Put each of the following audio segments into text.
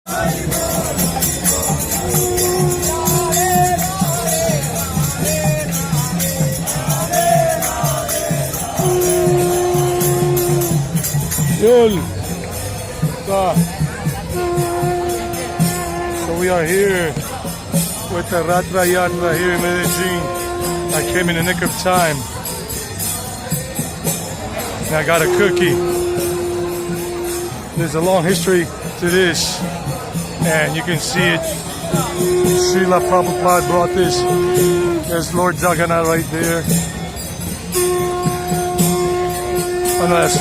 So we are here with the Ratha Yatra here in Medellin. I came in the nick of time. And I got a cookie. There's a long history to this, and you can see it. Srila Prabhupada brought this. There's Lord Jagannath right there. Oh no, that's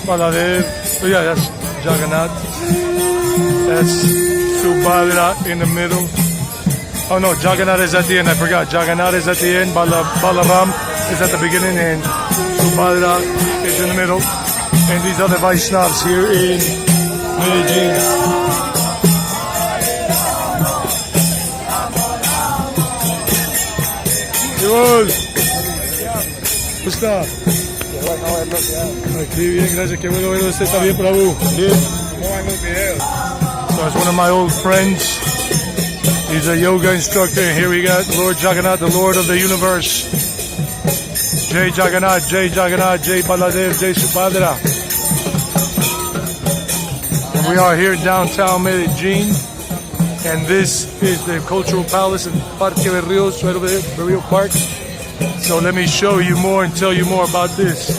Balabhadra. Oh yeah, that's Jagannath. That's Subhadra in the middle. Oh no, Jagannath is at the end. I forgot. Jagannath is at the end. Balaram is at the beginning, and Subhadra is in the middle. And these are the Vaishnavas here in Medellin. ¿Cómo está? Aquí bien, gracias. Qué bueno verlo. ¿Usted está bien, Prabhu? Bien. So it's one of my old friends. He's a yoga instructor. And here we got Lord Jagannath, the Lord of the universe. Jai Jagannath, Jai Jagannath, Jai Baladev, Jai Subhadra. And we are here in downtown Medellin. And this is the cultural palace in Parque de Rios, right over there, Rio Park. So let me show you more and tell you more about this.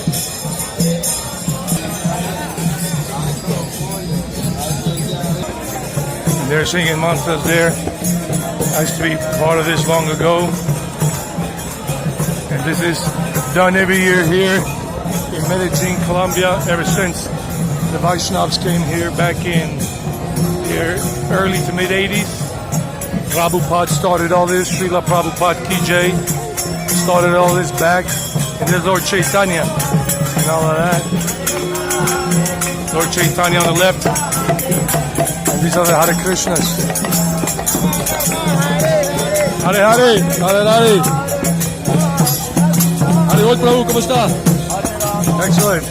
And they're singing mantras there. I used to be part of this long ago. And this is done every year here in Medellin, Colombia, ever since the Vaishnavas came here back in here early to mid 80s. Prabhupada started all this. Srila Prabhupada Ki Jai started all this back. And there's Lord Chaitanya and all of that. Lord Chaitanya on the left. And these are the Hare Krishnas. Hare Hare, Hare Hare. Hare Prabhu, ¿cómo está? Excellent.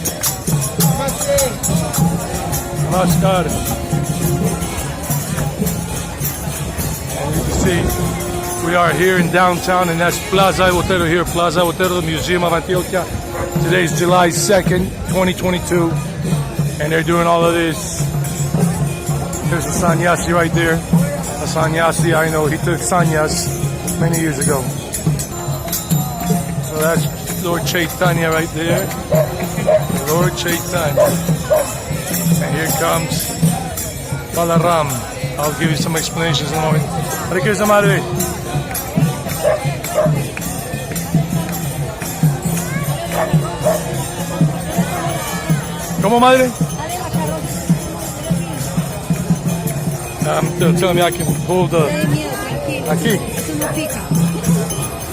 Namaskar. We are here in downtown, and that's Plaza Botero here, Plaza Botero, the Museum of Antioquia. Today is July 2nd, 2022, and they're doing all of this. There's a Sannyasi right there. A Sannyasi, I know, he took sannyas many years ago. So that's Lord Chaitanya right there. Lord Chaitanya. And here comes Balaram. I'll give you some explanations in a moment. Hare Krishna, Madre. ¿Cómo, Madre? Tell me I can hold the... Aquí.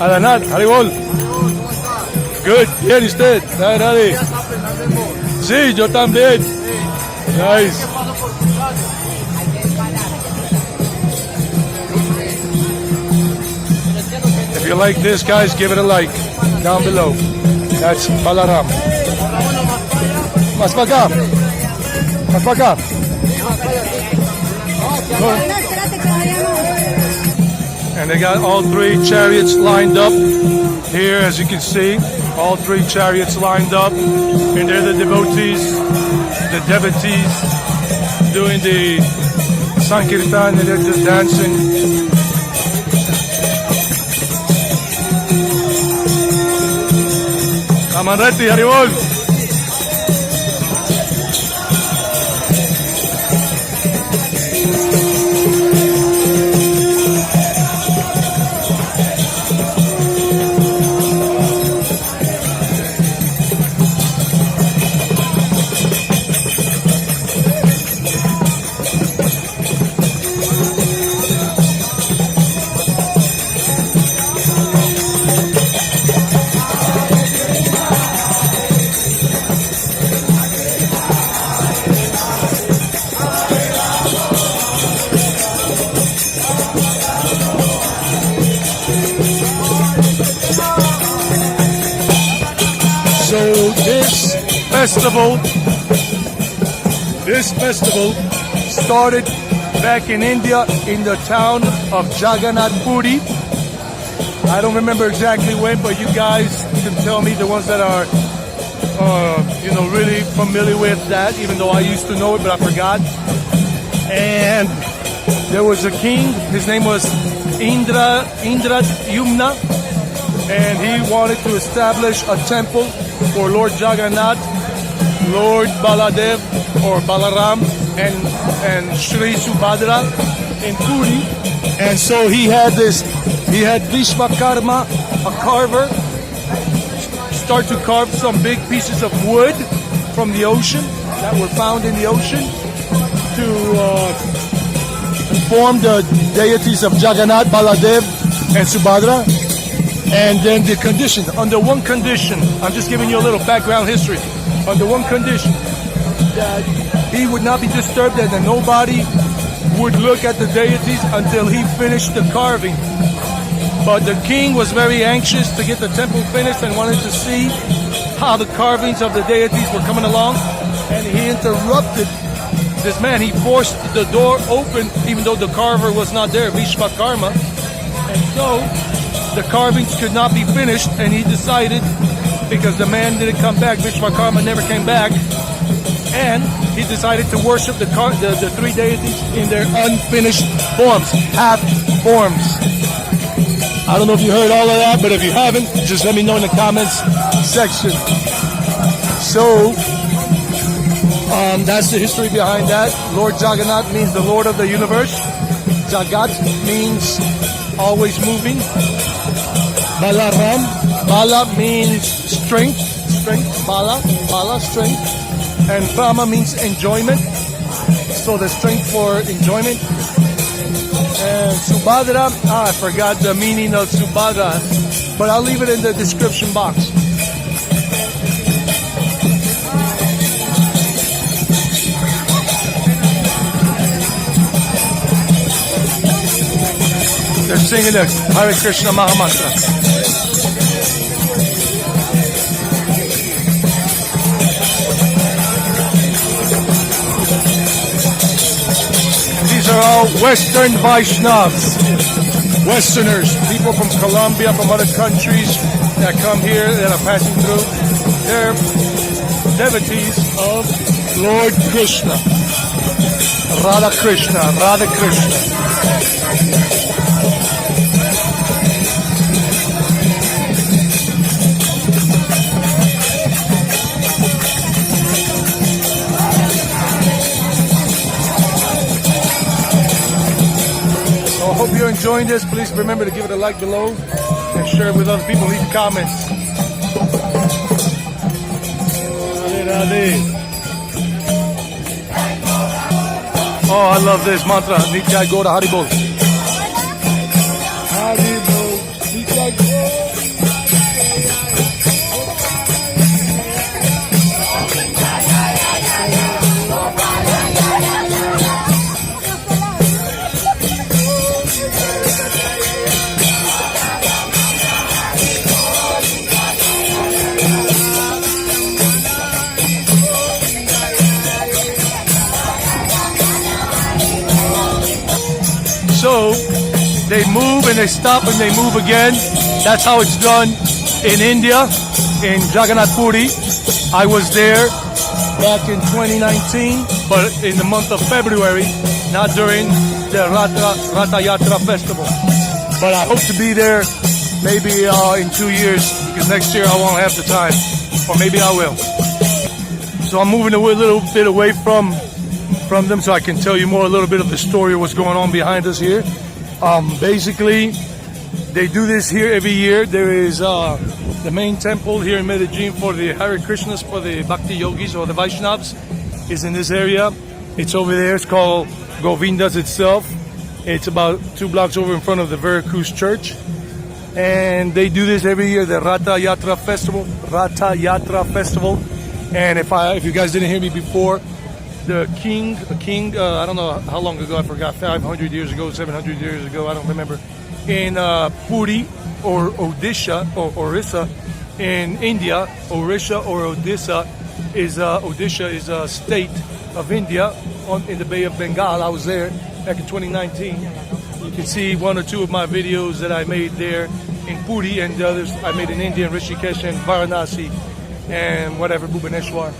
Adanat, Haribol. Good. Bien, ¿y usted? Dale. Sí, yo también. Nice. If you like this, guys, give it a like down below. That's Balaram. Más para acá. Más para acá. And they got all three chariots lined up here, as you can see. All three chariots lined up. And they're the devotees doing the Sankirtan, and they're just dancing. Amanreti, Haribol. This festival started back in India in the town of Jagannath Puri. I don't remember exactly when, but you guys can tell me, the ones that are really familiar with that, even though I used to know it, but I forgot. And there was a king, his name was Indra Yumna, and he wanted to establish a temple for Lord Jagannath, Lord Baladev or Balaram and Sri Subhadra in Puri. And so he had Vishwakarma, a carver, start to carve some big pieces of wood from the ocean that were found in the ocean to form the deities of Jagannath, Baladev, and Subhadra. And then the condition, under one condition, I'm just giving you a little background history, under one condition, that he would not be disturbed and that nobody would look at the deities until he finished the carving. But the king was very anxious to get the temple finished and wanted to see how the carvings of the deities were coming along, and he interrupted this man. He forced the door open even though the carver was not there, Vishwakarma, and so the carvings could not be finished, and he decided, because the man didn't come back, Vishwakarma never came back, and he decided to worship the three deities in their unfinished forms, half forms. I don't know if you heard all of that, but if you haven't, just let me know in the comments section. So, that's the history behind that. Lord Jagannath means the Lord of the universe. Jagat means always moving. Balaram, Bala means strength, Bala, strength. And Rama means enjoyment. So the strength for enjoyment. And Subhadra, I forgot the meaning of Subhadra, but I'll leave it in the description box. They're singing the Hare Krishna Maha Mantra. These are all Western Vaishnavas, Westerners, people from Colombia, from other countries that come here, that are passing through. They're devotees of Lord Krishna, Radha Krishna. I hope you're enjoying this. Please remember to give it a like below and share it with other people. Leave comments. Oh, I love this mantra. Nitya Gora Haribol. Haribol. Nitya Gora. So they move and they stop and they move again. That's how it's done in India, in Jagannath Puri. I was there back in 2019, but in the month of February, not during the Ratha Yatra festival. But I hope to be there maybe in 2 years, because next year I won't have the time, or maybe I will. So I'm moving a little bit away from them so I can tell you more, a little bit of the story of what's going on behind us here. Basically, they do this here every year. There is the main temple here in Medellin for the Hare Krishnas, for the Bhakti Yogis or the Vaishnavas, is in this area. It's over there. It's called Govinda's itself. It's about 2 blocks over in front of the Veracruz Church. And they do this every year, the Ratha Yatra Festival. And if you guys didn't hear me before, the king, I don't know how long ago, I forgot, 500 years ago, 700 years ago, I don't remember, in Puri or Orissa in India. Orissa or Odisha is a state of India in the Bay of Bengal. I was there, back in 2019. You can see one or two of my videos that I made there in Puri, and the others I made in India, in Rishikesh and Varanasi, and whatever, Bhubaneswar,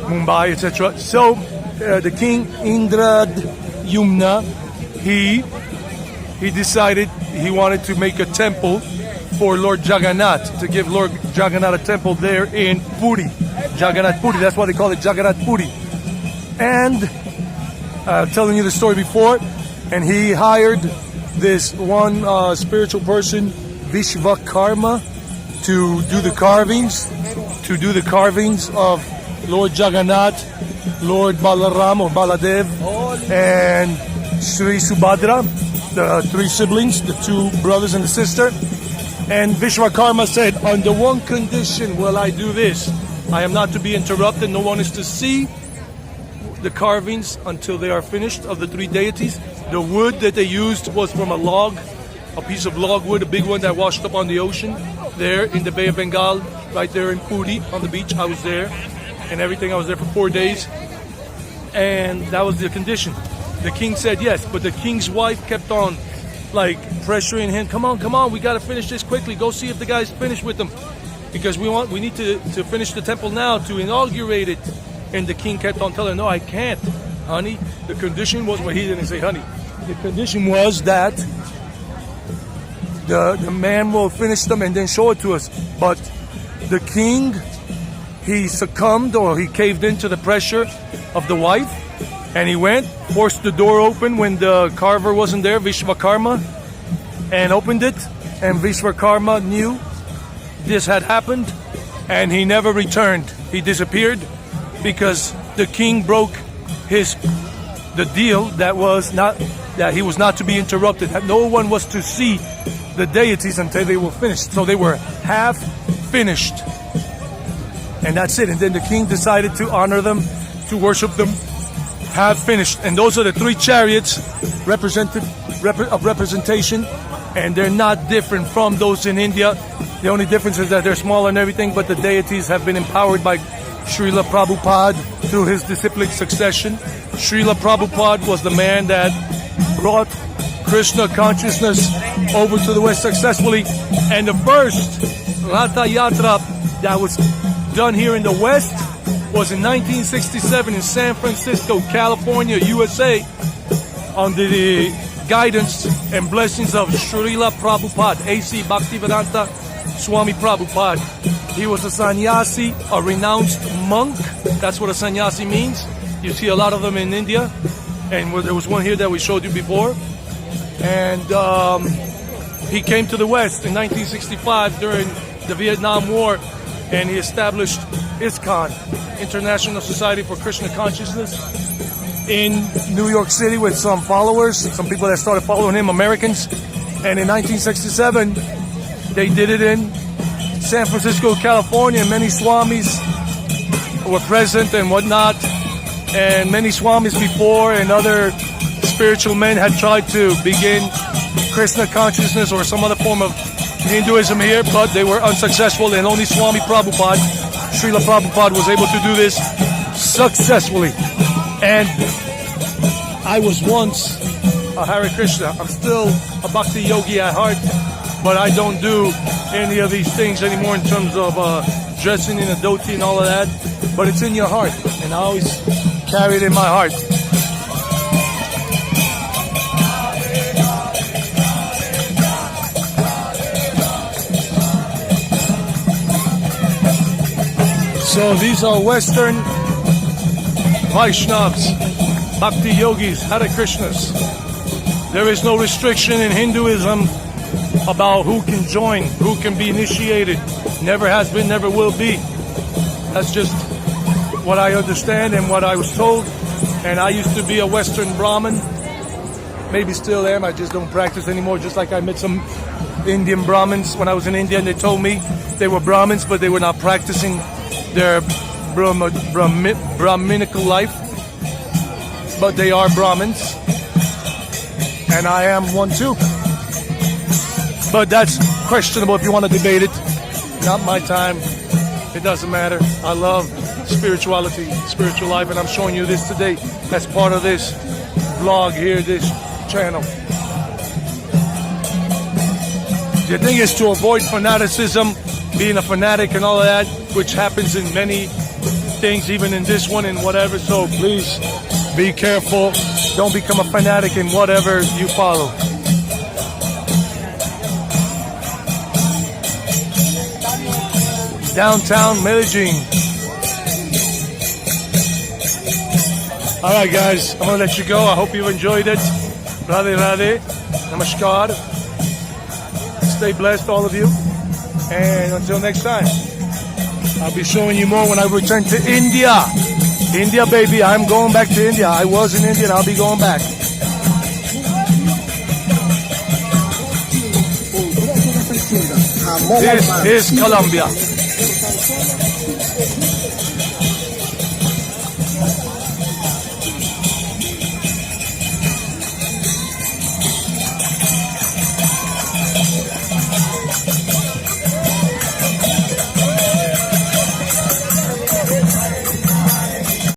Mumbai, etc. So the king Indradyumna, he decided he wanted to make a temple for Lord Jagannath, to give Lord Jagannath a temple there in Puri, Jagannath Puri. That's why they call it Jagannath Puri. And telling you the story before, and he hired this one spiritual person, Vishvakarma, to do the carvings of Lord Jagannath, Lord Balaram or Baladev, and Sri Subhadra, the three siblings, the two brothers and the sister. And Vishvakarma said, under one condition will I do this. I am not to be interrupted. No one is to see the carvings until they are finished of the three deities. The wood that they used was from a log, a piece of log wood, a big one that washed up on the ocean there in the Bay of Bengal, right there in Puri on the beach. I was there and everything. I was there for 4 days, and that was the condition. The king said yes, but the king's wife kept on like pressuring him. Come on, we got to finish this quickly. Go see if the guy's finished with them, because we need to finish the temple now to inaugurate it. And the king kept on telling her, no, I can't, honey. The condition was, well, he didn't say honey. The condition was that the man will finish them and then show it to us. But the king, he succumbed, or he caved into the pressure of the wife, and he went, forced the door open when the carver wasn't there, Vishvakarma, and opened it. And Vishvakarma knew this had happened, and he never returned. He disappeared, because the king broke the deal that he was not to be interrupted, that no one was to see the deities until they were finished. So they were half finished, and that's it. And then the king decided to honor them, to worship them, half finished. And those are the three chariots representation, and they're not different from those in India. The only difference is that they're smaller and everything, but the deities have been empowered by Srila Prabhupada through his disciplic succession. Srila Prabhupada was the man that brought Krishna consciousness over to the West successfully. And the first Ratha Yatra that was done here in the West was in 1967 in San Francisco, California, USA, under the guidance and blessings of Srila Prabhupada, A.C. Bhaktivedanta Swami Prabhupada. He was a sannyasi, a renounced monk. That's what a sannyasi means. You see a lot of them in India. And there was one here that we showed you before. And he came to the West in 1965 during the Vietnam War. And he established ISKCON, International Society for Krishna Consciousness, in New York City with some followers, some people that started following him, Americans. And in 1967, they did it in San Francisco, California. Many swamis were present and whatnot, and many swamis before and other spiritual men had tried to begin Krishna consciousness or some other form of Hinduism here, but they were unsuccessful, and only Swami Prabhupada, Srila Prabhupada, was able to do this successfully. And I was once a Hare Krishna. I'm still a Bhakti yogi at heart, but I don't do any of these things anymore in terms of dressing in a dhoti and all of that. But it's in your heart, and I always carry it in my heart. So these are Western Vaishnavas, Bhakti yogis, Hare Krishnas. There is no restriction in Hinduism about who can join, who can be initiated. Never has been, never will be. That's just what I understand and what I was told. And I used to be a Western Brahmin. Maybe still am, I just don't practice anymore. Just like I met some Indian Brahmins when I was in India, and they told me they were Brahmins, but they were not practicing their Brahminical life. But they are Brahmins, and I am one too. But that's questionable if you want to debate it. Not my time. It doesn't matter. I love spirituality, spiritual life, and I'm showing you this today as part of this vlog here, this channel. The thing is to avoid fanaticism, being a fanatic and all of that, which happens in many things, even in this one and whatever. So please be careful. Don't become a fanatic in whatever you follow. Downtown Medellin. Alright guys, I'm going to let you go. I hope you enjoyed it. Radhe Radhe. Namaskar. Stay blessed, all of you. And until next time, I'll be showing you more when I return to India. India, baby. I'm going back to India. I was in India and I'll be going back. This is Colombia.